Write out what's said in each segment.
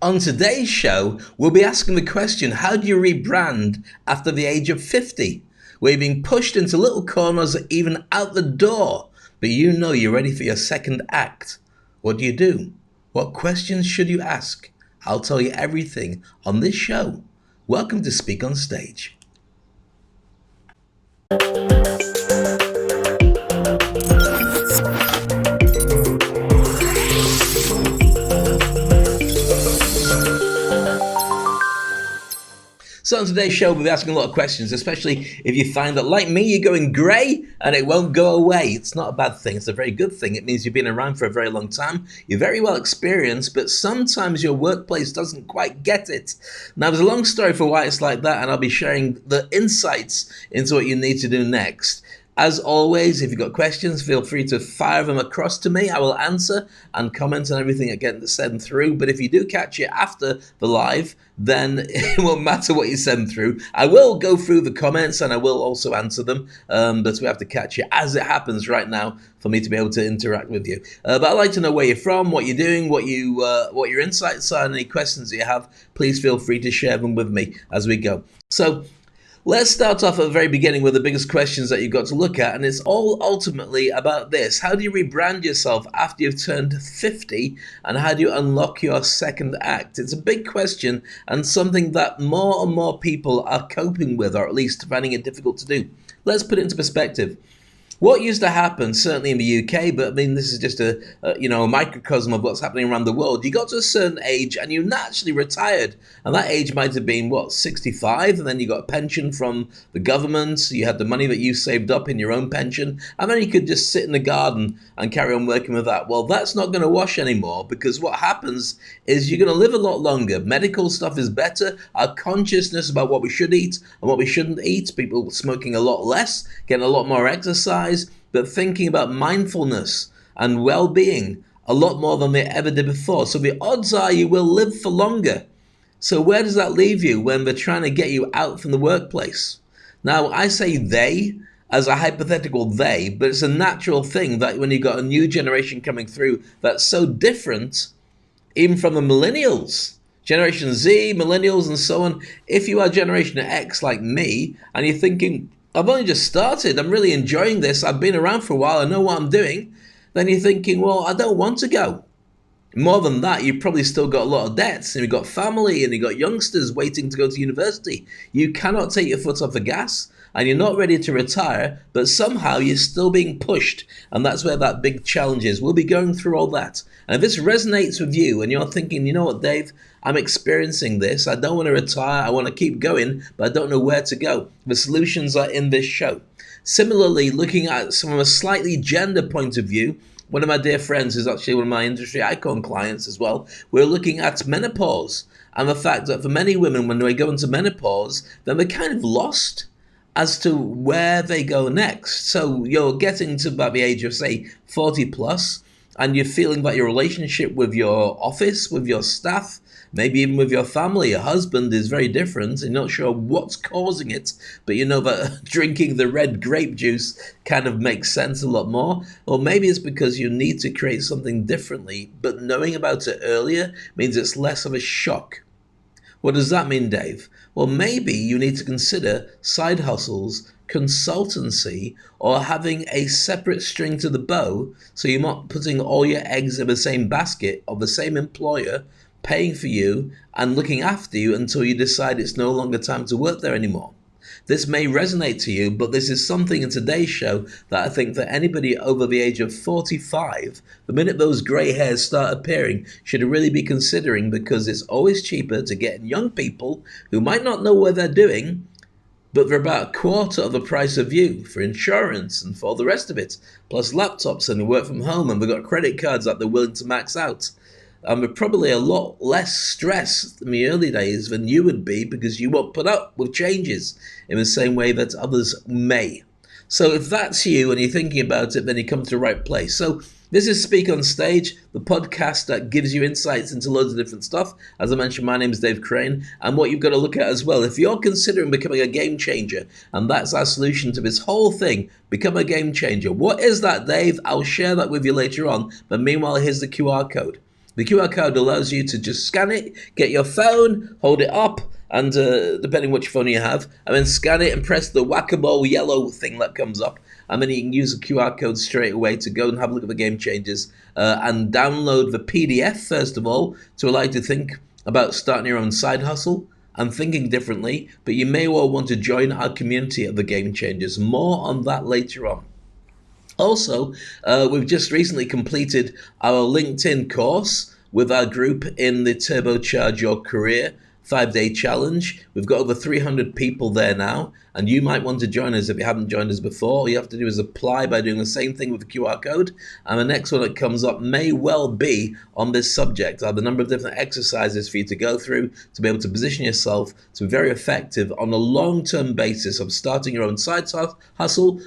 On today's show, we'll be asking the question, how do you rebrand after the age of 50? Where you're being pushed into little corners or even out the door, but you know you're ready for your second act. What do you do? What questions should you ask? I'll tell you everything on this show. Welcome to Speak on Stage. So on today's show, we'll be asking a lot of questions, especially if you find that, like me, you're going grey and it won't go away. It's not a bad thing. It's a very good thing. It means you've been around for a very long time. You're very well experienced, but sometimes your workplace doesn't quite get it. Now, there's a long story for why it's like that, and I'll be sharing the insights into what you need to do next. As always, if you've got questions, feel free to fire them across to me. I will answer and comment on everything that gets sent through. But if you do catch it after the live, then it won't matter what you send through. I will go through the comments and I will also answer them. But we have to catch it as it happens right now for me to be able to interact with you. But I'd like to know where you're from, what you're doing, what your insights are, and any questions that you have. Please feel free to share them with me as we go. So let's start off at the very beginning with the biggest questions that you've got to look at, and it's all ultimately about this. How do you rebrand yourself after you've turned 50, and how do you unlock your second act? It's a big question and something that more and more people are coping with, or at least finding it difficult to do. Let's put it into perspective. What used to happen, certainly in the UK, but I mean, this is just a microcosm of what's happening around the world. You got to a certain age and you naturally retired. And that age might have been, 65? And then you got a pension from the government. So you had the money that you saved up in your own pension. And then you could just sit in the garden and carry on working with that. Well, that's not going to wash anymore, because what happens is you're going to live a lot longer. Medical stuff is better. Our consciousness about what we should eat and what we shouldn't eat. People smoking a lot less, getting a lot more exercise, but thinking about mindfulness and well-being a lot more than they ever did before. So the odds are you will live for longer. So where does that leave you when they're trying to get you out from the workplace? Now, I say they as a hypothetical they, but it's a natural thing that when you've got a new generation coming through that's so different, even from the millennials, Generation Z, millennials, and so on. If you are Generation X like me, and you're thinking, I've only just started, I'm really enjoying this, I've been around for a while, I know what I'm doing, then you're thinking, well, I don't want to go. More than that, you've probably still got a lot of debts, and you've got family, and you've got youngsters waiting to go to university. You cannot take your foot off the gas, and you're not ready to retire, but somehow you're still being pushed, and that's where that big challenge is. We'll be going through all that. And if this resonates with you, and you're thinking, you know what, Dave, I'm experiencing this, I don't want to retire, I want to keep going, but I don't know where to go. The solutions are in this show. Similarly, looking at from a slightly gender point of view, one of my dear friends is actually one of my industry icon clients as well. We're looking at menopause and the fact that for many women, when they go into menopause, then they're kind of lost as to where they go next. So you're getting to about the age of, say, 40 plus, and you're feeling that your relationship with your office, with your staff, maybe even with your family, your husband, is very different, and you're not sure what's causing it, but you know that drinking the red grape juice kind of makes sense a lot more. Or maybe it's because you need to create something differently, but knowing about it earlier means it's less of a shock. What does that mean, Dave? Well, maybe you need to consider side hustles, consultancy, or having a separate string to the bow, so you're not putting all your eggs in the same basket of the same employer paying for you and looking after you until you decide it's no longer time to work there anymore. This may resonate to you, but this is something in today's show that I think that anybody over the age of 45, the minute those grey hairs start appearing, should really be considering, because it's always cheaper to get young people who might not know what they're doing, but they're about a quarter of the price of you for insurance and for all the rest of it, plus laptops, and they work from home, and they've got credit cards that they're willing to max out. And we're probably a lot less stressed in the early days than you would be, because you won't put up with changes in the same way that others may. So if that's you and you're thinking about it, then you come to the right place. So this is Speak on Stage, the podcast that gives you insights into loads of different stuff. As I mentioned, my name is davecrane, and what you've got to look at as well, if you're considering becoming a game changer, and that's our solution to this whole thing, become a game changer. What is that, Dave? I'll share that with you later on, but meanwhile, here's the QR code. The QR code allows you to just scan it, get your phone, hold it up, and depending which phone you have, and then scan it and press the whack-a-mole yellow thing that comes up, and then you can use the QR code straight away to go and have a look at the game changes and download the PDF first of all to allow you to think about starting your own side hustle and thinking differently, but you may well want to join our community of the game changers. More on that later on. Also, we've just recently completed our LinkedIn course with our group in the Turbocharge Your Career 5-day challenge. We've got over 300 people there now, and you might want to join us if you haven't joined us before. All you have to do is apply by doing the same thing with the QR code, and the next one that comes up may well be on this subject. I have a number of different exercises for you to go through to be able to position yourself to be very effective on a long-term basis of starting your own side hustle,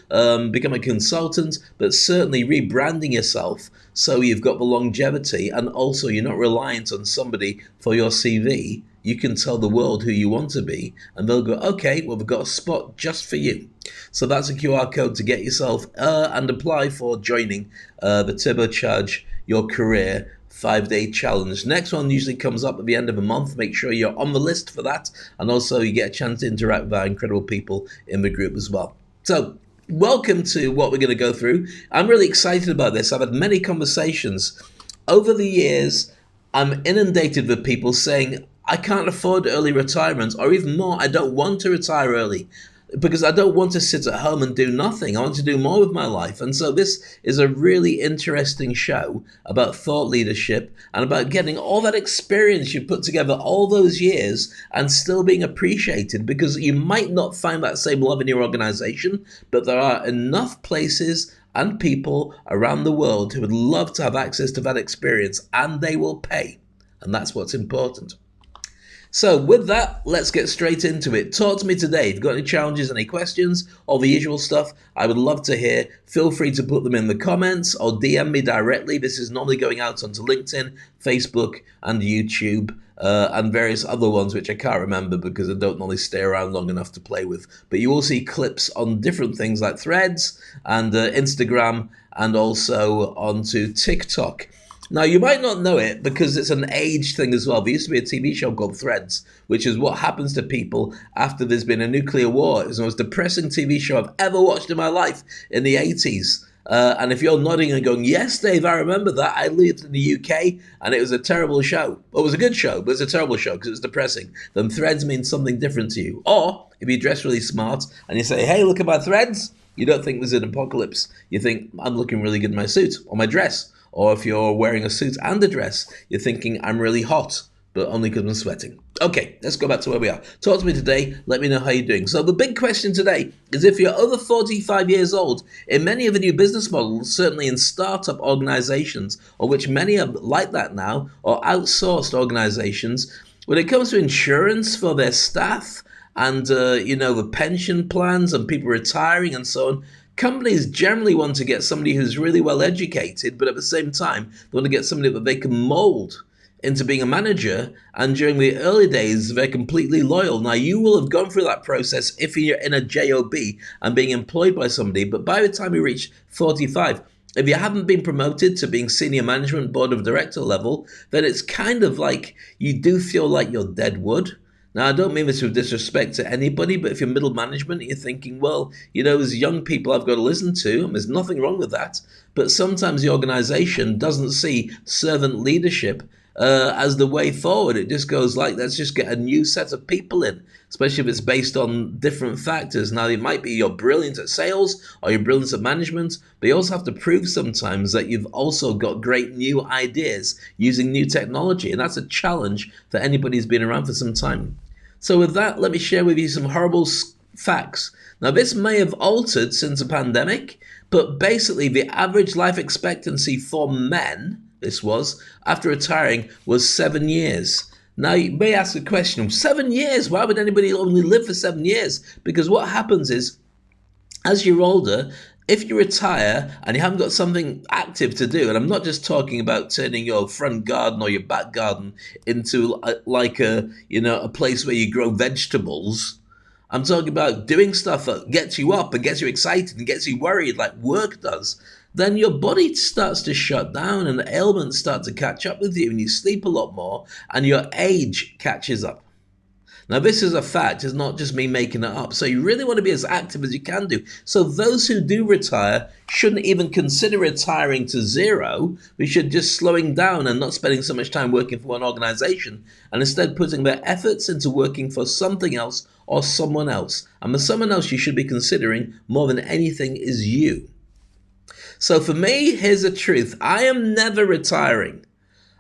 become a consultant, but certainly rebranding yourself so you've got the longevity, and also you're not reliant on somebody for your CV. You can tell the world who you want to be, and they'll go, okay, well, we've got a spot just for you. So that's a QR code to get yourself and apply for joining the Turbocharge Your Career 5-day challenge. Next one usually comes up at the end of the month. Make sure you're on the list for that, and also you get a chance to interact with our incredible people in the group as well. So welcome to what we're going to go through. I'm really excited about this. I've had many conversations over the years. I'm inundated with people saying, I can't afford early retirement, or even more, I don't want to retire early because I don't want to sit at home and do nothing. I want to do more with my life. And so this is a really interesting show about thought leadership and about getting all that experience you put together all those years and still being appreciated, because you might not find that same love in your organization, but there are enough places and people around the world who would love to have access to that experience, and they will pay. And that's what's important. So with that, let's get straight into it. Talk to me today. If you've got any challenges, any questions, all the usual stuff, I would love to hear. Feel free to put them in the comments or DM me directly. This is normally going out onto LinkedIn, Facebook, and YouTube, and various other ones which I can't remember because I don't normally stay around long enough to play with. But you will see clips on different things like Threads and Instagram, and also onto TikTok. Now, you might not know it because it's an age thing as well. There used to be a TV show called Threads, which is what happens to people after there's been a nuclear war. It was the most depressing TV show I've ever watched in my life in the 80s. And if you're nodding and going, yes, Dave, I remember that. I lived in the UK and it was a terrible show. Well, it was a good show, but it's a terrible show because it was depressing. Then Threads means something different to you. Or if you dress really smart and you say, hey, look at my Threads, you don't think there's an apocalypse. You think, I'm looking really good in my suit or my dress. Or if you're wearing a suit and a dress, you're thinking, I'm really hot, but only because I'm sweating. Okay, let's go back to where we are. Talk to me today. Let me know how you're doing. So the big question today is, if you're over 45 years old, in many of the new business models, certainly in startup organizations, or which many are like that now, or outsourced organizations, when it comes to insurance for their staff and, the pension plans and people retiring and so on, companies generally want to get somebody who's really well educated, but at the same time, they want to get somebody that they can mold into being a manager. And during the early days, they're completely loyal. Now, you will have gone through that process if you're in a job and being employed by somebody. But by the time you reach 45, if you haven't been promoted to being senior management, board of director level, then it's kind of like you do feel like you're dead wood. Now, I don't mean this with disrespect to anybody, but if you're middle management, you're thinking, well, there's young people I've got to listen to, and there's nothing wrong with that. But sometimes the organization doesn't see servant leadership as the way forward. It just goes like, let's just get a new set of people in, especially if it's based on different factors. Now, it might be you're brilliant at sales or you're brilliant at management, but you also have to prove sometimes that you've also got great new ideas using new technology. And that's a challenge for anybody who's been around for some time. So with that, let me share with you some horrible facts. Now, this may have altered since the pandemic, but basically the average life expectancy for men, after retiring, was 7 years. Now, you may ask a question, 7 years? Why would anybody only live for 7 years? Because what happens is, as you're older, if you retire and you haven't got something active to do, and I'm not just talking about turning your front garden or your back garden into a place where you grow vegetables. I'm talking about doing stuff that gets you up and gets you excited and gets you worried like work does, then your body starts to shut down and ailments start to catch up with you and you sleep a lot more and your age catches up. Now, this is a fact. It's not just me making it up. So you really want to be as active as you can do. So those who do retire shouldn't even consider retiring to zero. We should just slowing down and not spending so much time working for one organization and instead putting their efforts into working for something else or someone else. And the someone else you should be considering more than anything is you. So for me, here's the truth. I am never retiring.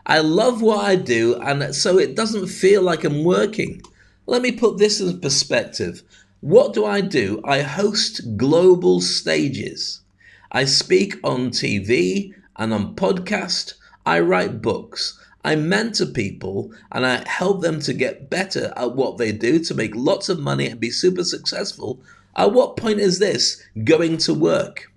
I love what I do, and so it doesn't feel like I'm working. Let me put this in perspective. What do? I host global stages. I speak on TV and on podcast. I write books. I mentor people and I help them to get better at what they do to make lots of money and be super successful. At what point is this going to work?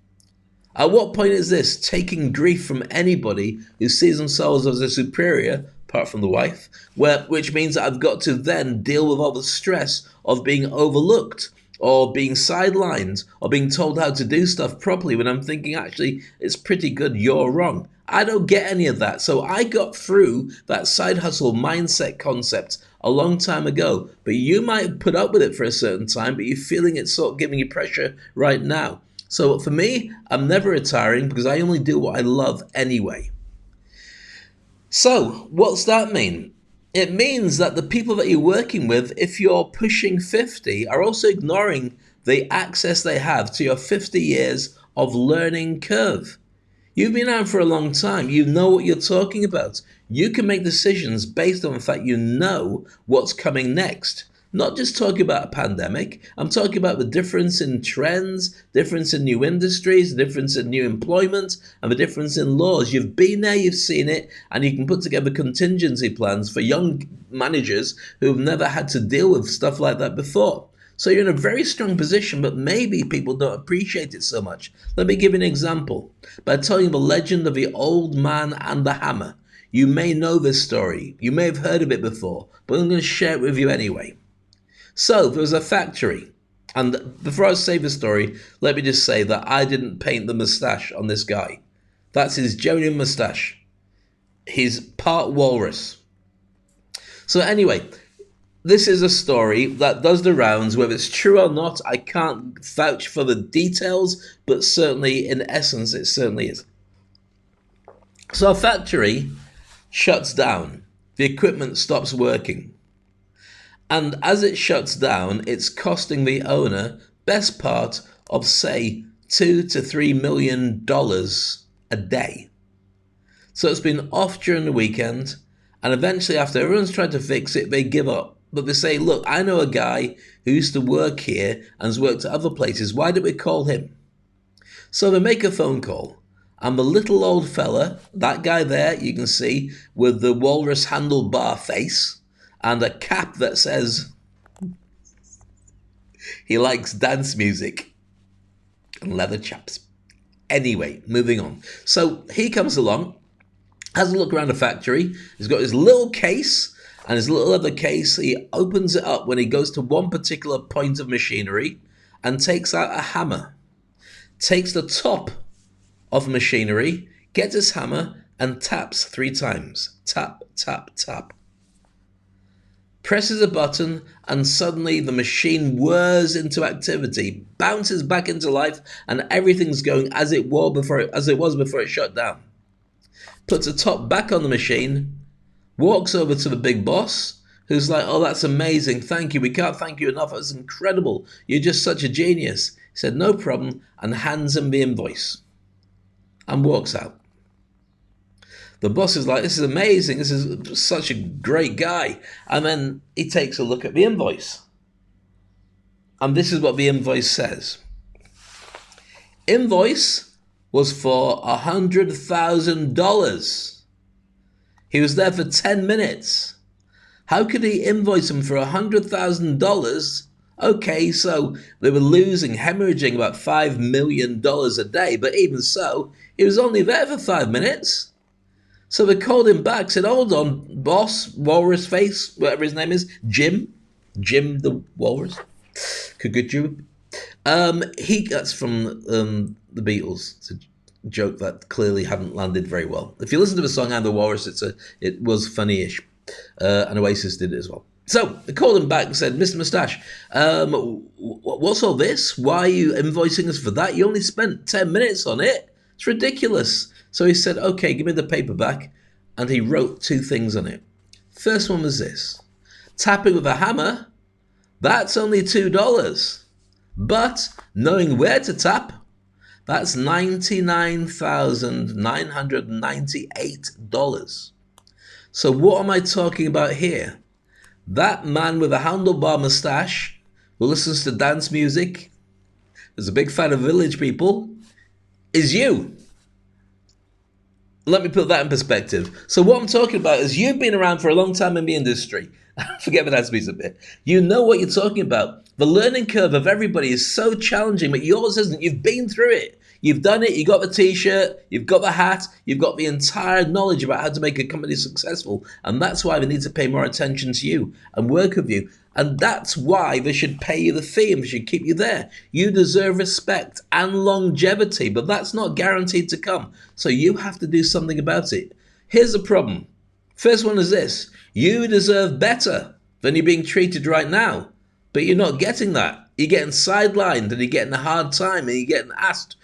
At what point is this taking grief from anybody who sees themselves as a superior, apart from the wife, which means that I've got to then deal with all the stress of being overlooked or being sidelined or being told how to do stuff properly when I'm thinking, actually, it's pretty good, you're wrong. I don't get any of that. So I got through that side hustle mindset concept a long time ago, but you might put up with it for a certain time, but you're feeling it sort of giving you pressure right now. So for me, I'm never retiring because I only do what I love anyway. So what's that mean? It means that the people that you're working with, if you're pushing 50, are also ignoring the access they have to your 50 years of learning curve. You've been out for a long time. You know what you're talking about. You can make decisions based on the fact you know what's coming next. Not just talking about a pandemic. I'm talking about the difference in trends, difference in new industries, difference in new employment, and the difference in laws. You've been there, you've seen it, and you can put together contingency plans for young managers who've never had to deal with stuff like that before. So you're in a very strong position, but maybe people don't appreciate it so much. Let me give you an example by telling you the legend of the old man and the hammer. You may know this story. You may have heard of it before, but I'm going to share it with you anyway. So there was a factory, and before I say the story, let me just say that I didn't paint the moustache on this guy. That's his genuine moustache. He's part walrus. So anyway, this is a story that does the rounds. Whether it's true or not, I can't vouch for the details, but certainly in essence, it certainly is. So a factory shuts down. The equipment stops working. And as it shuts down, it's costing the owner best part of, say, $2 to $3 million a day. So it's been off during the weekend, and eventually after everyone's tried to fix it, they give up. But they say, look, I know a guy who used to work here and has worked at other places. Why don't we call him? So they make a phone call. And the little old fella, that guy there, you can see, with the walrus handlebar face, and a cap that says he likes dance music and leather chaps. Anyway, moving on. So he comes along, has a look around the factory. He's got his little case, and his little leather case, he opens it up when he goes to one particular point of machinery and takes out a hammer. Takes the top of machinery, gets his hammer, and taps 3 times. Tap, tap, tap. Presses a button, and suddenly the machine whirs into activity, bounces back into life, and everything's going as it was before it shut down. Puts the top back on the machine, walks over to the big boss, who's like, oh, that's amazing, thank you, we can't thank you enough, that's incredible, you're just such a genius. He said, no problem, and hands him the invoice, and walks out. The boss is like, this is amazing, this is such a great guy. And then he takes a look at the invoice. And this is what the invoice says. Invoice was for $100,000. He was there for 10 minutes. How could he invoice him for $100,000? Okay, so they were hemorrhaging about $5 million a day. But even so, he was only there for 5 minutes. So they called him back, said, hold on, boss, walrus face, whatever his name is, Jim the walrus. Could you? That's from the Beatles. It's a joke that clearly hadn't landed very well. If you listen to the song "I'm the Walrus," it was funny-ish, and Oasis did it as well. So I called him back and said, "Mr. Moustache, what's all this? Why are you invoicing us for that? You only spent 10 minutes on it. It's ridiculous." So he said, "Okay, give me the paper back," and he wrote two things on it. First one was this: tapping with a hammer, that's only $2. But knowing where to tap, that's $99,998. So what am I talking about here? That man with a handlebar mustache who listens to dance music, is a big fan of Village People, is you. Let me put that in perspective. So what I'm talking about is you've been around for a long time in the industry. Forget the dance music bit. You know what you're talking about. The learning curve of everybody is so challenging, but yours isn't. You've been through it. You've done it. You got the t-shirt. You've got the hat. You've got the entire knowledge about how to make a company successful. And that's why we need to pay more attention to you and work with you. And that's why they should pay you the fee and they should keep you there. You deserve respect and longevity, but that's not guaranteed to come. So you have to do something about it. Here's the problem. First one is this. You deserve better than you're being treated right now, but you're not getting that. You're getting sidelined and you're getting a hard time and you're getting asked,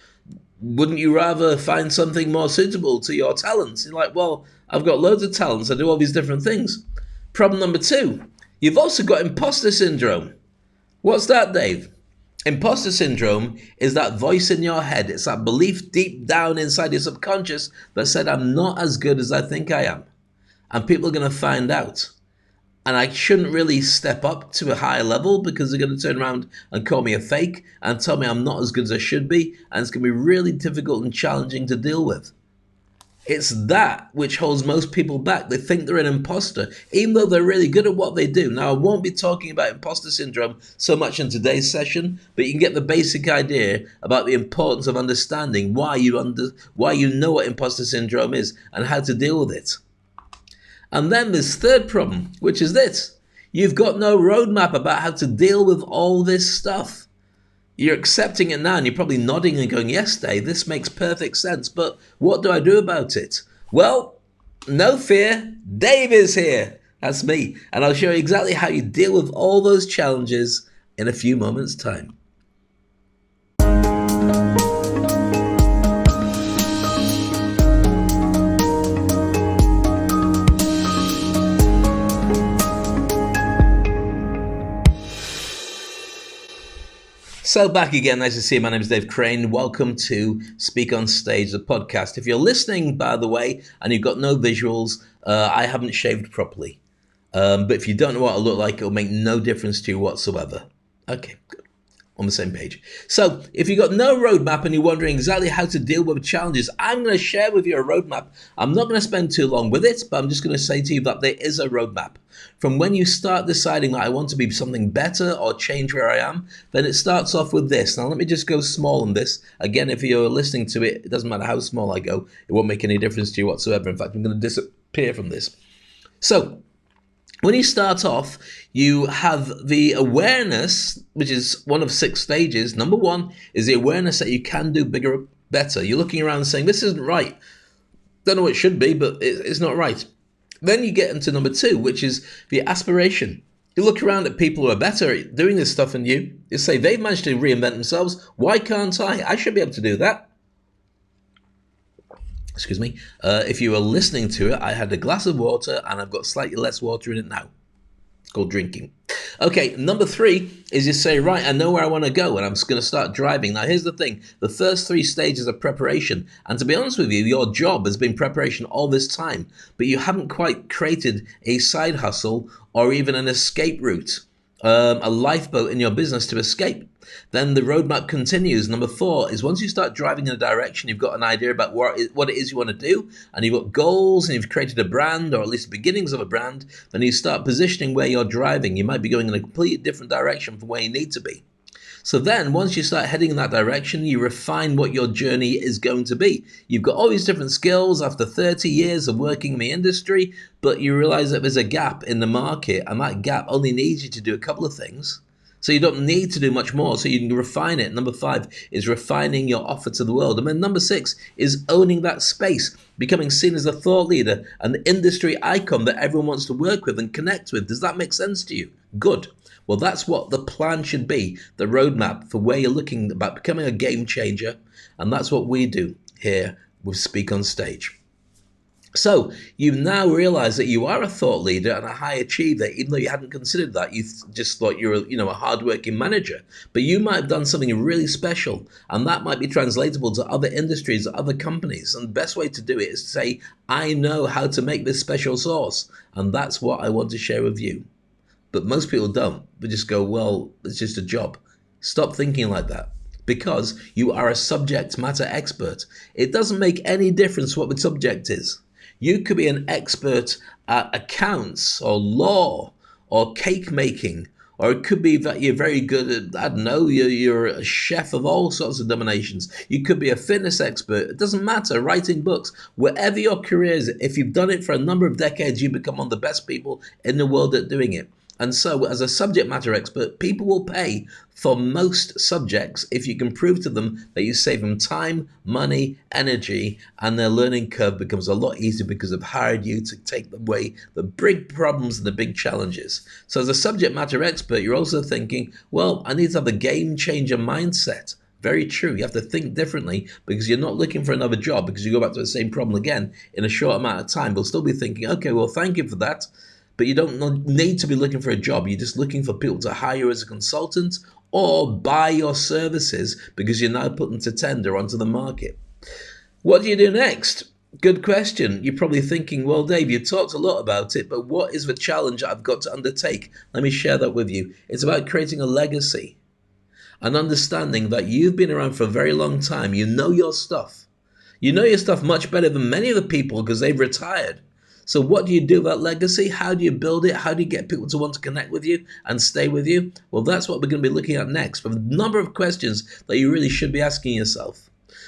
wouldn't you rather find something more suitable to your talents? You're like, well, I've got loads of talents. I do all these different things. Problem number two, you've also got imposter syndrome. What's that, Dave? Imposter syndrome is that voice in your head. It's that belief deep down inside your subconscious that said, I'm not as good as I think I am. And people are going to find out. And I shouldn't really step up to a higher level because they're going to turn around and call me a fake and tell me I'm not as good as I should be. And it's going to be really difficult and challenging to deal with. It's that which holds most people back. They think they're an imposter, even though they're really good at what they do. Now, I won't be talking about imposter syndrome so much in today's session, but you can get the basic idea about the importance of understanding why you know what imposter syndrome is and how to deal with it. And then this third problem, which is this. You've got no roadmap about how to deal with all this stuff. You're accepting it now and you're probably nodding and going, yes, Dave, this makes perfect sense, but what do I do about it? Well, no fear, Dave is here. That's me. And I'll show you exactly how you deal with all those challenges in a few moments' time. So back again, nice to see you. My name is Dave Crane. Welcome to Speak on Stage, the podcast. If you're listening, by the way, and you've got no visuals, I haven't shaved properly. But if you don't know what I look like, it'll make no difference to you whatsoever. Okay, good. On the same page. So if you've got no roadmap and you're wondering exactly how to deal with challenges, I'm going to share with you a roadmap. I'm not going to spend too long with it, but I'm just going to say to you that there is a roadmap. From when you start deciding that I want to be something better or change where I am, then it starts off with this. Now let me just go small on this. Again, if you're listening to it, it doesn't matter how small I go. It won't make any difference to you whatsoever. In fact, I'm going to disappear from this. So when you start off, you have the awareness, which is one of 6 stages. Number 1 is the awareness that you can do bigger, better. You're looking around and saying, this isn't right. Don't know what it should be, but it's not right. Then you get into number 2, which is the aspiration. You look around at people who are better at doing this stuff than you. You say, they've managed to reinvent themselves. Why can't I? I should be able to do that. Excuse me. If you were listening to it, I had a glass of water and I've got slightly less water in it now. It's called drinking. Okay, number 3 is you say, right, I know where I want to go and I'm just going to start driving. Now, here's the thing. The first 3 stages are preparation. And to be honest with you, your job has been preparation all this time, but you haven't quite created a side hustle or even an escape route, a lifeboat in your business to escape. Then the roadmap continues. Number 4 is once you start driving in a direction, you've got an idea about what it is you want to do, and you've got goals, and you've created a brand, or at least the beginnings of a brand, then you start positioning where you're driving. You might be going in a completely different direction from where you need to be. So then once you start heading in that direction, you refine what your journey is going to be. You've got all these different skills after 30 years of working in the industry, but you realize that there's a gap in the market, and that gap only needs you to do a couple of things. So you don't need to do much more, so you can refine it. Number 5 is refining your offer to the world. And then number 6 is owning that space, becoming seen as a thought leader, an industry icon that everyone wants to work with and connect with. Does that make sense to you? Good. Well, that's what the plan should be, the roadmap for where you're looking about becoming a game changer. And that's what we do here with Speak on Stage. So you now realize that you are a thought leader and a high achiever, even though you hadn't considered that. You just thought you're a hardworking manager. But you might have done something really special, and that might be translatable to other industries, other companies. And the best way to do it is to say, I know how to make this special sauce, and that's what I want to share with you. But most people don't. They just go, well, it's just a job. Stop thinking like that. Because you are a subject matter expert. It doesn't make any difference what the subject is. You could be an expert at accounts or law or cake making, or it could be that you're very good at, I don't know, you're a chef of all sorts of dominations. You could be a fitness expert. It doesn't matter, writing books. Wherever your career is, if you've done it for a number of decades, you become one of the best people in the world at doing it. And so as a subject matter expert, people will pay for most subjects if you can prove to them that you save them time, money, energy, and their learning curve becomes a lot easier because they've hired you to take away the big problems and the big challenges. So as a subject matter expert, you're also thinking, well, I need to have a game changer mindset. Very true. You have to think differently because you're not looking for another job because you go back to the same problem again in a short amount of time. We'll still be thinking, okay, well, thank you for that. But you don't need to be looking for a job. You're just looking for people to hire you as a consultant or buy your services because you're now putting to tender onto the market. What do you do next? Good question. You're probably thinking, well, Dave, you talked a lot about it, but what is the challenge I've got to undertake? Let me share that with you. It's about creating a legacy and understanding that you've been around for a very long time. You know your stuff. You know your stuff much better than many of the people because they've retired. So what do you do about legacy? How do you build it? How do you get people to want to connect with you and stay with you? Well, that's what we're going to be looking at next, with a number of questions that you really should be asking yourself.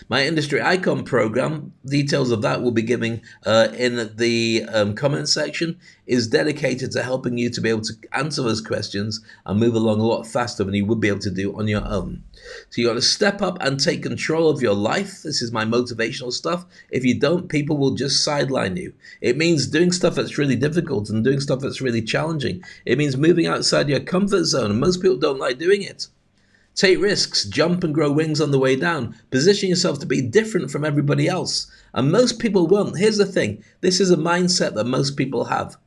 My Industry Icon program, details of that we'll be giving in the comment section, is dedicated to helping you to be able to answer those questions and move along a lot faster than you would be able to do on your own. So you got to step up and take control of your life. This is my motivational stuff. If you don't, people will just sideline you. It means doing stuff that's really difficult and doing stuff that's really challenging. It means moving outside your comfort zone, and most people don't like doing it. Take risks, jump and grow wings on the way down. Position yourself to be different from everybody else. And most people won't. Here's the thing. This is a mindset that most people have.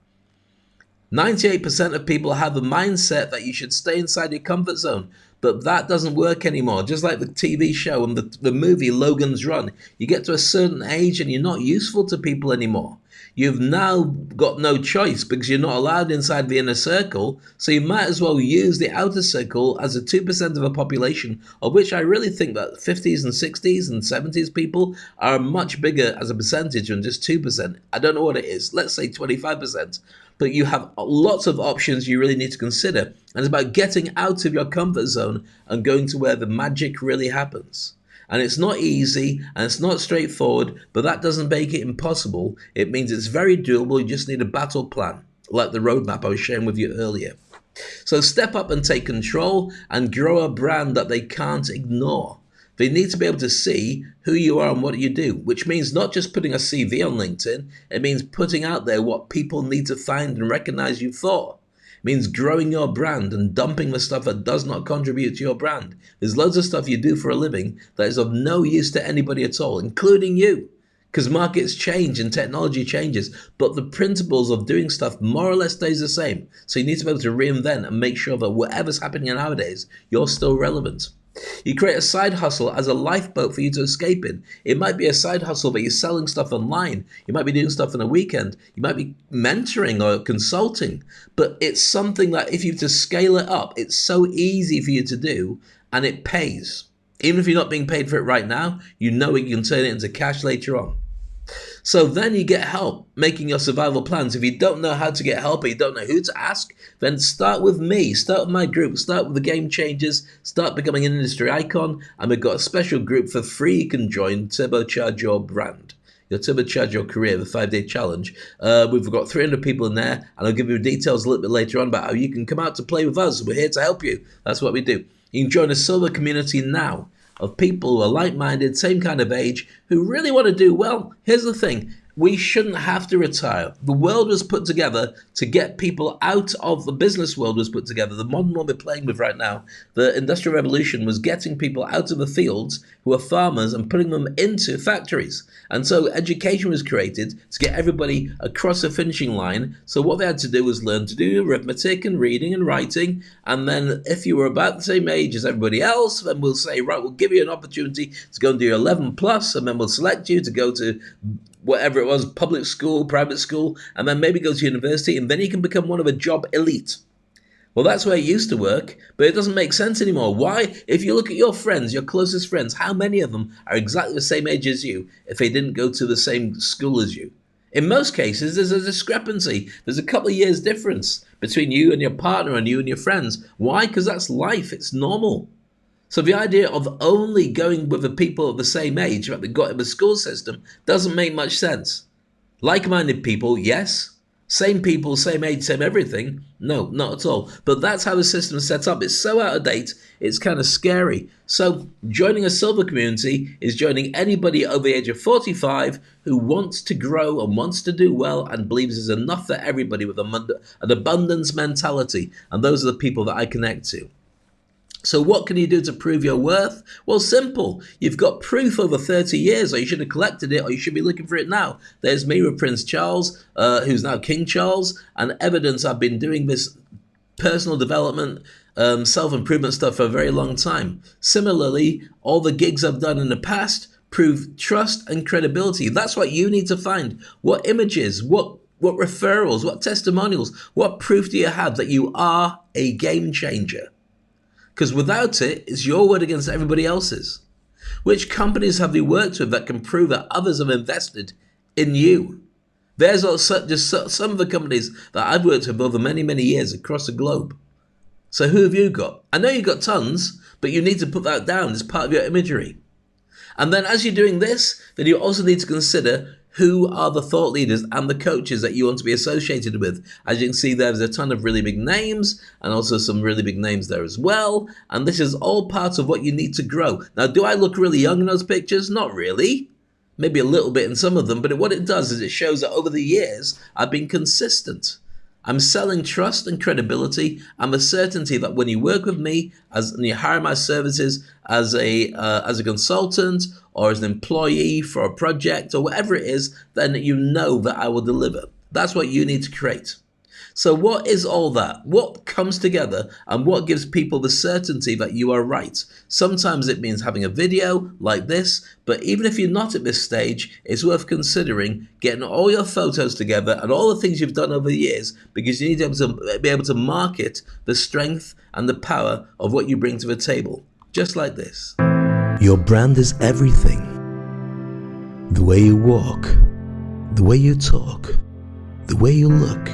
98% of people have a mindset that you should stay inside your comfort zone. But that doesn't work anymore. Just like the TV show and the movie Logan's Run. You get to a certain age and you're not useful to people anymore. You've now got no choice because you're not allowed inside the inner circle, so you might as well use the outer circle as a 2% of a population, of which I really think that 50s and 60s and 70s people are much bigger as a percentage than just 2%. I don't know what it is. Let's say 25%. But you have lots of options you really need to consider. And it's about getting out of your comfort zone and going to where the magic really happens. And it's not easy and it's not straightforward, but that doesn't make it impossible. It means it's very doable. You just need a battle plan, like the roadmap I was sharing with you earlier. So step up and take control and grow a brand that they can't ignore. They need to be able to see who you are and what you do, which means not just putting a CV on LinkedIn. It means putting out there what people need to find and recognize you for. It means growing your brand and dumping the stuff that does not contribute to your brand. There's loads of stuff you do for a living that is of no use to anybody at all, including you, because markets change and technology changes, but the principles of doing stuff more or less stays the same. So you need to be able to reinvent and make sure that whatever's happening nowadays, you're still relevant. You create a side hustle as a lifeboat for you to escape in. It might be a side hustle that you're selling stuff online. You might be doing stuff on a weekend. You might be mentoring or consulting. But it's something that if you have to scale it up, it's so easy for you to do and it pays. Even if you're not being paid for it right now, you know you can turn it into cash later on. So then you get help making your survival plans. If you don't know how to get help or you don't know who to ask, then start with me, start with my group, start with the Game Changers, start becoming an industry icon, and we've got a special group for free you can join, turbocharge your brand. You'll turbocharge your career, the 5-day challenge. We've got 300 people in there, and I'll give you details a little bit later on about how you can come out to play with us. We're here to help you. That's what we do. You can join a silver community now of people who are like-minded, same kind of age, who really want to do well. Here's the thing. We shouldn't have to retire. The world was put together to get people out of the business world was put together. The modern one we're playing with right now, the Industrial Revolution, was getting people out of the fields who are farmers and putting them into factories. And so education was created to get everybody across the finishing line. So what they had to do was learn to do arithmetic and reading and writing. And then if you were about the same age as everybody else, then we'll say, right, we'll give you an opportunity to go and do your 11 plus, and then we'll select you to go to whatever it was, public school, private school, and then maybe go to university, and then you can become one of a job elite. Well, that's the way it used to work, but it doesn't make sense anymore. Why? If you look at your friends, your closest friends, how many of them are exactly the same age as you if they didn't go to the same school as you? In most cases, there's a discrepancy. There's a couple of years difference between you and your partner and you and your friends. Why? Because that's life. It's normal. So the idea of only going with the people of the same age that they got in the school system doesn't make much sense. Like-minded people, yes. Same people, same age, same everything. No, not at all. But that's how the system's set up. It's so out of date, it's kind of scary. So joining a silver community is joining anybody over the age of 45 who wants to grow and wants to do well and believes there's enough for everybody with an abundance mentality. And those are the people that I connect to. So what can you do to prove your worth? Well, simple. You've got proof over 30 years, or you should have collected it, or you should be looking for it now. There's me with Prince Charles, who's now King Charles, and evidence I've been doing this personal development, self-improvement stuff for a very long time. Similarly, all the gigs I've done in the past prove trust and credibility. That's what you need to find. What images, what referrals, what testimonials, what proof do you have that you are a game changer? Because without it, it's your word against everybody else's. Which companies have you worked with that can prove that others have invested in you? There's just some of the companies that I've worked with over many, many years across the globe. So who have you got? I know you've got tons, but you need to put that down as part of your imagery. And then as you're doing this, then you also need to consider who are the thought leaders and the coaches that you want to be associated with. As you can see, there's a ton of really big names and also some really big names there as well. And this is all part of what you need to grow. Now, do I look really young in those pictures? Not really. Maybe a little bit in some of them. But what it does is it shows that over the years, I've been consistent. I'm selling trust and credibility and the certainty that when you work with me and you hire my services as a consultant or as an employee for a project or whatever it is, then you know that I will deliver. That's what you need to create. So what is all that? What comes together and what gives people the certainty that you are right? Sometimes it means having a video like this, but even if you're not at this stage, it's worth considering getting all your photos together and all the things you've done over the years, because you need to be able to market the strength and the power of what you bring to the table, just like this. Your brand is everything. The way you walk, the way you talk, the way you look,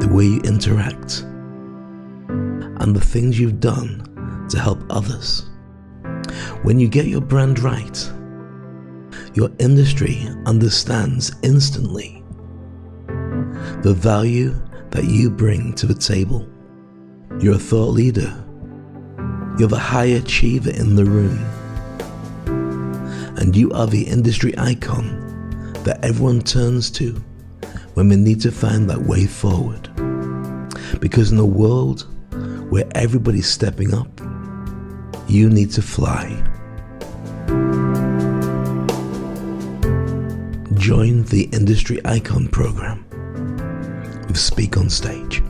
the way you interact, and the things you've done to help others. When you get your brand right, your industry understands instantly the value that you bring to the table. You're a thought leader. You're the high achiever in the room. And you are the industry icon that everyone turns to when we need to find that way forward. Because in a world where everybody's stepping up, you need to fly. Join the Industry Icon program with Speak on Stage.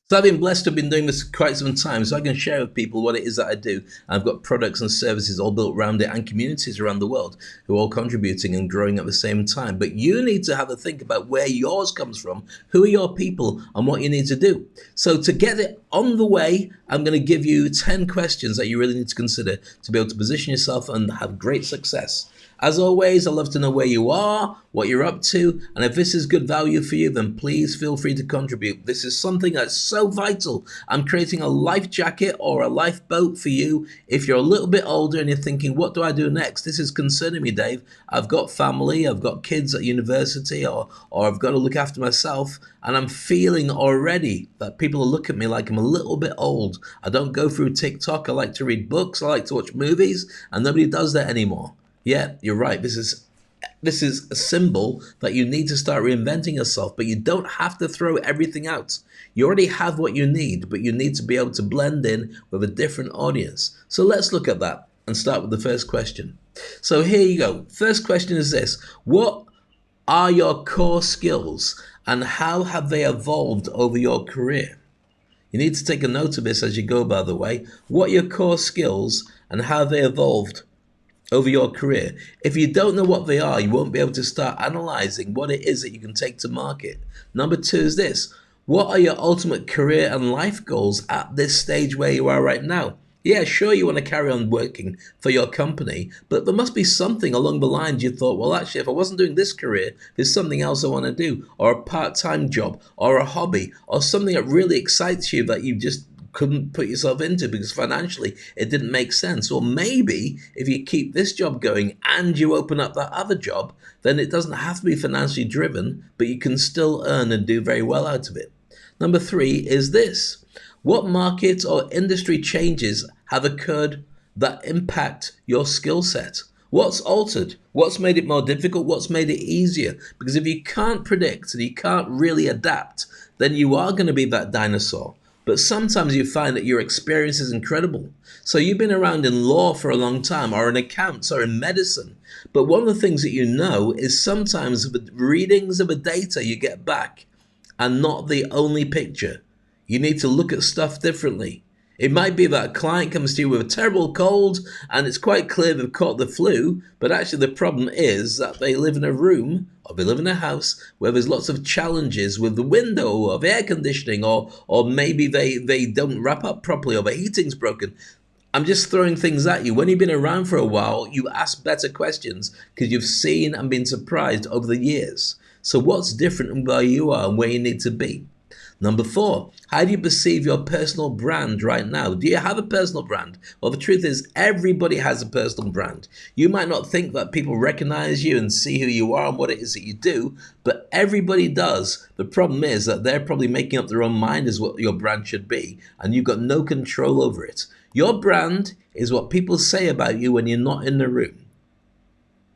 So I've been blessed to have been doing this quite some time, so I can share with people what it is that I do. I've got products and services all built around it and communities around the world who are all contributing and growing at the same time. But you need to have a think about where yours comes from, who are your people, and what you need to do. So to get it on the way, I'm going to give you 10 questions that you really need to consider to be able to position yourself and have great success. As always, I'd love to know where you are, what you're up to, and if this is good value for you, then please feel free to contribute. This is something that's so vital. I'm creating a life jacket or a lifeboat for you if you're a little bit older and you're thinking, what do I do next? This is concerning me, Dave. I've got family, I've got kids at university, or I've got to look after myself, and I'm feeling already that people will look at me like I'm a little bit old. I don't go through TikTok. I like to read books. I like to watch movies, and nobody does that anymore. Yeah, you're right. This is a symbol that you need to start reinventing yourself, but you don't have to throw everything out. You already have what you need, but you need to be able to blend in with a different audience. So let's look at that and start with the first question. So here you go. First question is this: what are your core skills and how have they evolved over your career? You need to take a note of this as you go, by the way. What are your core skills and how have they evolved over your career? If you don't know what they are, you won't be able to start analyzing what it is that you can take to market. Number two is this: what are your ultimate career and life goals at this stage where you are right now? Yeah, sure, you want to carry on working for your company, but there must be something along the lines you thought, well, actually, if I wasn't doing this career, there's something else I want to do, or a part-time job, or a hobby, or something that really excites you that you just couldn't put yourself into because financially it didn't make sense. Or maybe if you keep this job going and you open up that other job, then it doesn't have to be financially driven, but you can still earn and do very well out of it. Number three is this: what market or industry changes have occurred that impact your skill set? What's altered? What's made it more difficult? What's made it easier? Because if you can't predict and you can't really adapt, then you are going to be that dinosaur. But sometimes you find that your experience is incredible. So you've been around in law for a long time, or in accounts, or in medicine. But one of the things that you know is sometimes the readings of the data you get back are not the only picture. You need to look at stuff differently. It might be that a client comes to you with a terrible cold and it's quite clear they've caught the flu, but actually the problem is that they live in a room or they live in a house where there's lots of challenges with the window of air conditioning, or maybe they don't wrap up properly, or the heating's broken. I'm just throwing things at you. When you've been around for a while, you ask better questions because you've seen and been surprised over the years. So what's different in where you are and where you need to be? Number four, how do you perceive your personal brand right now? Do you have a personal brand? Well, the truth is everybody has a personal brand. You might not think that people recognize you and see who you are and what it is that you do, but everybody does. The problem is that they're probably making up their own mind as what your brand should be, and you've got no control over it. Your brand is what people say about you when you're not in the room.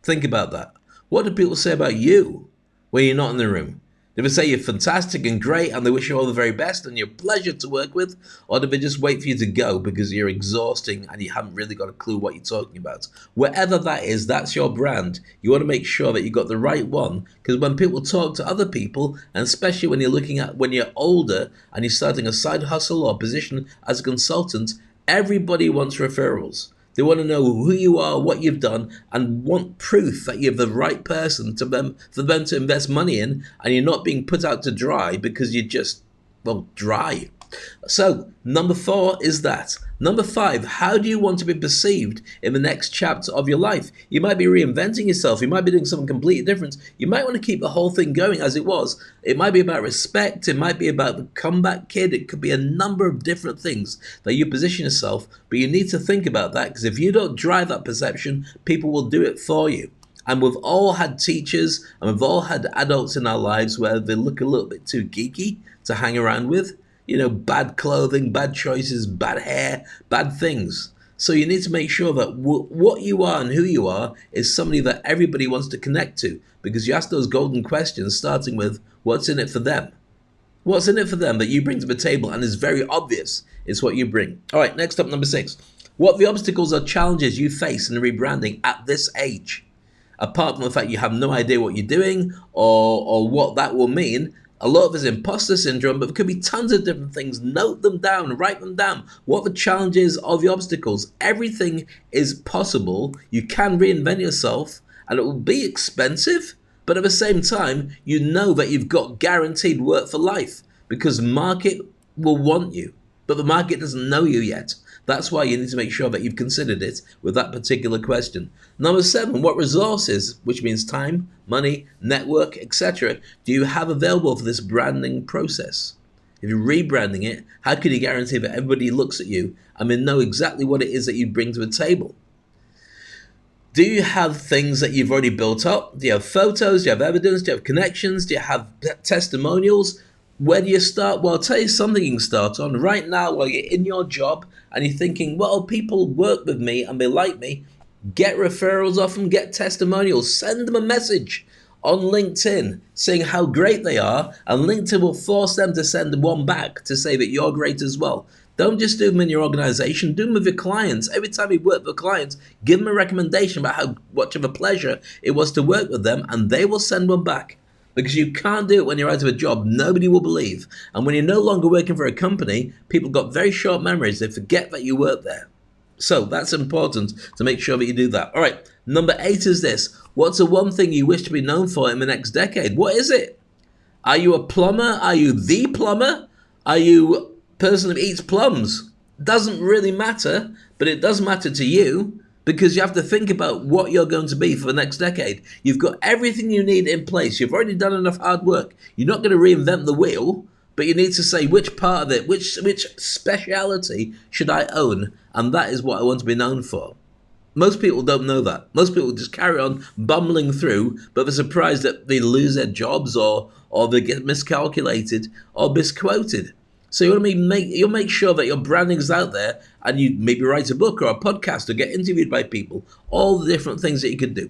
Think about that. What do people say about you when you're not in the room? Do they say you're fantastic and great and they wish you all the very best and you're a pleasure to work with? Or do they just wait for you to go because you're exhausting and you haven't really got a clue what you're talking about? Wherever that is, that's your brand. You want to make sure that you got the right one, because when people talk to other people, and especially when you're older and you're starting a side hustle or position as a consultant, everybody wants referrals. They want to know who you are, what you've done, and want proof that you're the right person for them to invest money in, and you're not being put out to dry because you're just, well, dry. So, number four is that. Number five, how do you want to be perceived in the next chapter of your life? You might be reinventing yourself. You might be doing something completely different. You might want to keep the whole thing going as it was. It might be about respect. It might be about the comeback kid. It could be a number of different things that you position yourself. But you need to think about that, because if you don't drive that perception, people will do it for you. And we've all had teachers and we've all had adults in our lives where they look a little bit too geeky to hang around with. You know, bad clothing, bad choices, bad hair, bad things. So you need to make sure that what you are and who you are is somebody that everybody wants to connect to, because you ask those golden questions starting with, what's in it for them? What's in it for them that you bring to the table and is very obvious is what you bring. All right, next up, number six. What are the obstacles or challenges you face in rebranding at this age? Apart from the fact you have no idea what you're doing or what that will mean, a lot of it is imposter syndrome, but there could be tons of different things. Note them down, write them down. What are the challenges or the obstacles? Everything is possible. You can reinvent yourself, and it will be expensive, but at the same time, you know that you've got guaranteed work for life because market will want you. but the market doesn't know you yet. That's why you need to make sure that you've considered it with that particular question. Number 7, what resources, which means time, money, network, etc., do you have available for this branding process? If you're rebranding it, how can you guarantee that everybody looks at you and know exactly what it is that you bring to the table? Do you have things that you've already built up? Do you have photos? Do you have evidence? Do you have connections? Do you have testimonials? Where do you start? Well, I'll tell you something you can start on right now while you're in your job and you're thinking, well, people work with me and they like me. Get referrals off them, get testimonials, send them a message on LinkedIn saying how great they are, and LinkedIn will force them to send one back to say that you're great as well. Don't just do them in your organization, do them with your clients. Every time you work with clients, give them a recommendation about how much of a pleasure it was to work with them, and they will send one back. Because you can't do it when you're out of a job. Nobody will believe. And when you're no longer working for a company, people got very short memories. They forget that you work there. So that's important to make sure that you do that. All right, number 8 is this. What's the one thing you wish to be known for in the next decade? What is it? Are you a plumber? Are you the plumber? Are you a person who eats plums? Doesn't really matter, but it does matter to you because you have to think about what you're going to be for the next decade. You've got everything you need in place. You've already done enough hard work. You're not going to reinvent the wheel, but you need to say which part of it, which speciality should I own? And that is what I want to be known for. Most people don't know that. Most people just carry on bumbling through, but they're surprised that they lose their jobs or they get miscalculated or misquoted. So you'll make sure that your branding is out there, and you maybe write a book or a podcast or get interviewed by people, all the different things that you could do.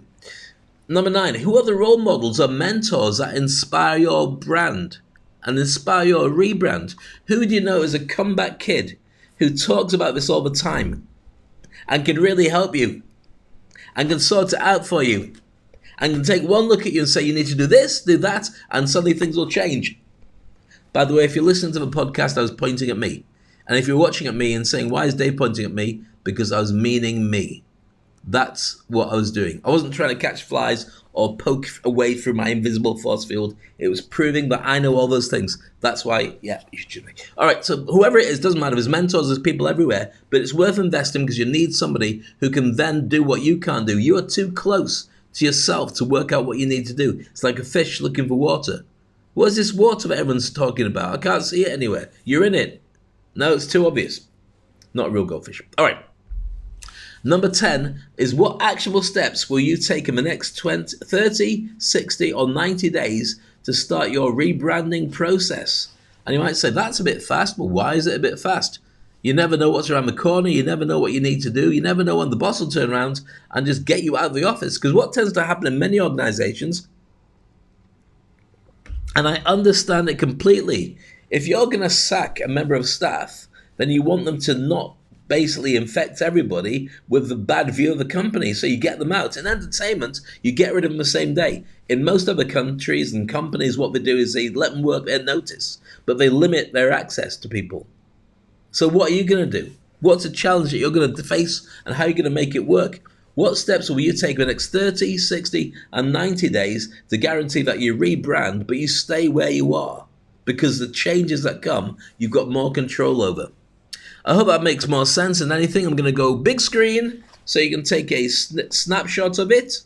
Number 9, who are the role models or mentors that inspire your brand and inspire your rebrand? Who do you know is a comeback kid who talks about this all the time and can really help you and can sort it out for you and can take one look at you and say, you need to do this, do that, and suddenly things will change? By the way, if you're listening to the podcast, I was pointing at me. And if you're watching at me and saying, why is Dave pointing at me? Because I was meaning me. That's what I was doing. I wasn't trying to catch flies or poke away through my invisible force field. It was proving that I know all those things. That's why, yeah, you should. All right, so whoever it is, doesn't matter. There's mentors, there's people everywhere, but it's worth investing because you need somebody who can then do what you can't do. You are too close to yourself to work out what you need to do. It's like a fish looking for water. What's this water that everyone's talking about? I can't see it anywhere. You're in it. No, it's too obvious. Not a real goldfish. All right. Number 10 is what actionable steps will you take in the next 20, 30, 60, or 90 days to start your rebranding process? And you might say, that's a bit fast. Well, why is it a bit fast? You never know what's around the corner. You never know what you need to do. You never know when the boss will turn around and just get you out of the office. Because what tends to happen in many organizations, and I understand it completely, if you're going to sack a member of staff, then you want them to not basically infect everybody with the bad view of the company. So you get them out. In entertainment, you get rid of them the same day. In most other countries and companies, what they do is they let them work their notice, but they limit their access to people. So what are you going to do? What's a challenge that you're going to face, and how are you going to make it work? What steps will you take in the next 30, 60, and 90 days to guarantee that you rebrand, but you stay where you are? Because the changes that come, you've got more control over. I hope that makes more sense than anything. I'm going to go big screen so you can take a snapshot of it.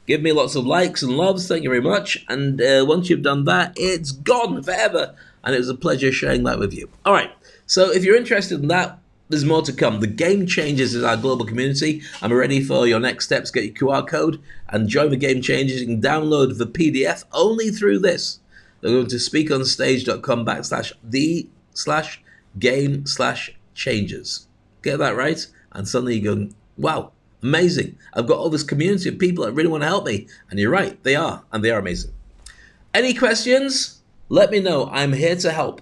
Give me lots of likes and loves. Thank you very much. And once you've done that, it's gone forever. And it was a pleasure sharing that with you. All right. So if you're interested in that, there's more to come. The Game Changers is our global community. I'm ready for your next steps. Get your QR code and join the Game Changers. You can download the PDF only through this. They're going to speakonstage.com/the/game/changers. Get that right? And suddenly you go, wow, amazing. I've got all this community of people that really want to help me. And you're right, they are. And they are amazing. Any questions? Let me know. I'm here to help.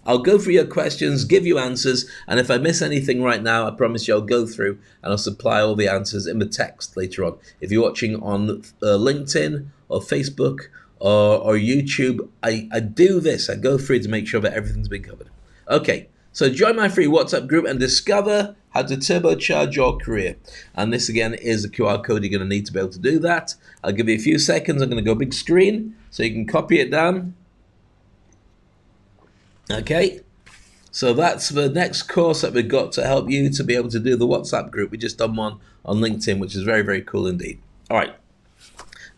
I'll go through your questions, give you answers, and if I miss anything right now, I promise you I'll go through and I'll supply all the answers in the text later on. If you're watching on LinkedIn or Facebook or YouTube, I do this. I go through to make sure that everything's been covered. Okay, so join my free WhatsApp group and discover how to turbocharge your career. And this, again, is the QR code you're going to need to be able to do that. I'll give you a few seconds. I'm going to go big screen so you can copy it down. Okay, So that's the next course that we've got to help you to be able to do the WhatsApp group. We just done one on LinkedIn, which is very, very cool indeed. All right.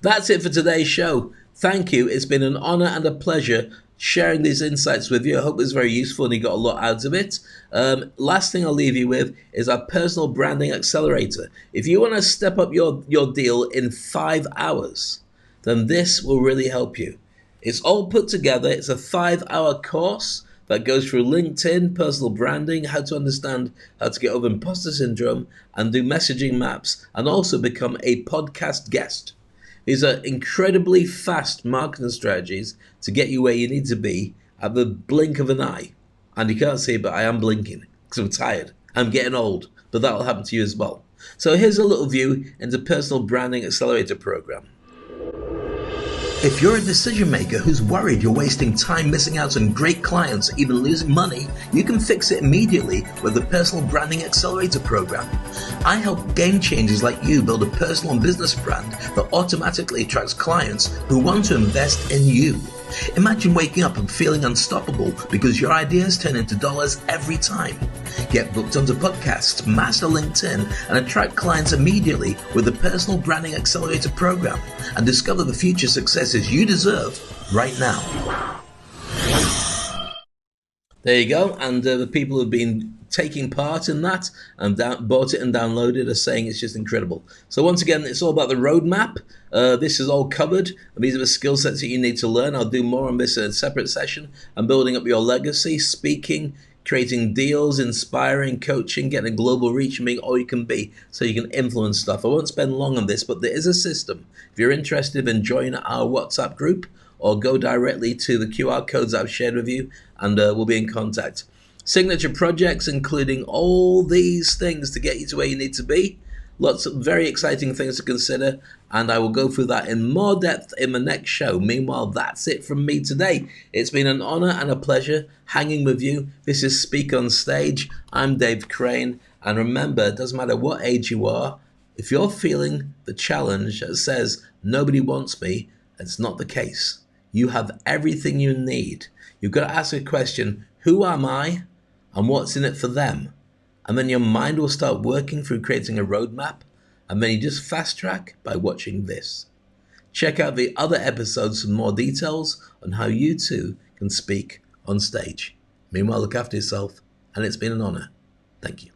That's it for today's show. Thank you. It's been an honor and a pleasure sharing these insights with you. I hope it was very useful and you got a lot out of it. Last thing I'll leave you with is our personal branding accelerator. If you want to step up your deal in 5 hours, then this will really help you. It's all put together. It's a 5-hour course that goes through LinkedIn, personal branding, how to understand how to get over imposter syndrome and do messaging maps, and also become a podcast guest. These are incredibly fast marketing strategies to get you where you need to be at the blink of an eye. And you can't see it, but I am blinking because I'm tired. I'm getting old, but that'll happen to you as well. So here's a little view into Personal Branding Accelerator Program. If you're a decision maker who's worried you're wasting time missing out on great clients, even losing money, you can fix it immediately with the Personal Branding Accelerator Program. I help game changers like you build a personal and business brand that automatically attracts clients who want to invest in you. Imagine waking up and feeling unstoppable because your ideas turn into dollars every time. Get booked onto podcasts, master LinkedIn, and attract clients immediately with the Personal Branding Accelerator Program, and discover the future successes you deserve right now. There you go. And the people who've been taking part in that and bought it and downloaded are saying it's just incredible. So once again, it's all about the roadmap. This is all covered. These are the skill sets that you need to learn. I'll do more on this in a separate session. I'm building up your legacy, speaking, creating deals, inspiring, coaching, getting a global reach, and being all you can be so you can influence stuff. I won't spend long on this, but there is a system. If you're interested in joining our WhatsApp group, or go directly to the QR codes I've shared with you, and we'll be in contact. Signature projects, including all these things to get you to where you need to be. Lots of very exciting things to consider, and I will go through that in more depth in the next show. Meanwhile, that's it from me today. It's been an honor and a pleasure hanging with you. This is Speak on Stage. I'm Dave Crane, and remember, it doesn't matter what age you are, if you're feeling the challenge that says, nobody wants me, it's not the case. You have everything you need. You've got to ask a question, who am I and what's in it for them? And then your mind will start working through creating a roadmap, and then you just fast track by watching this. Check out the other episodes for more details on how you too can speak on stage. Meanwhile, look after yourself, and it's been an honor. Thank you.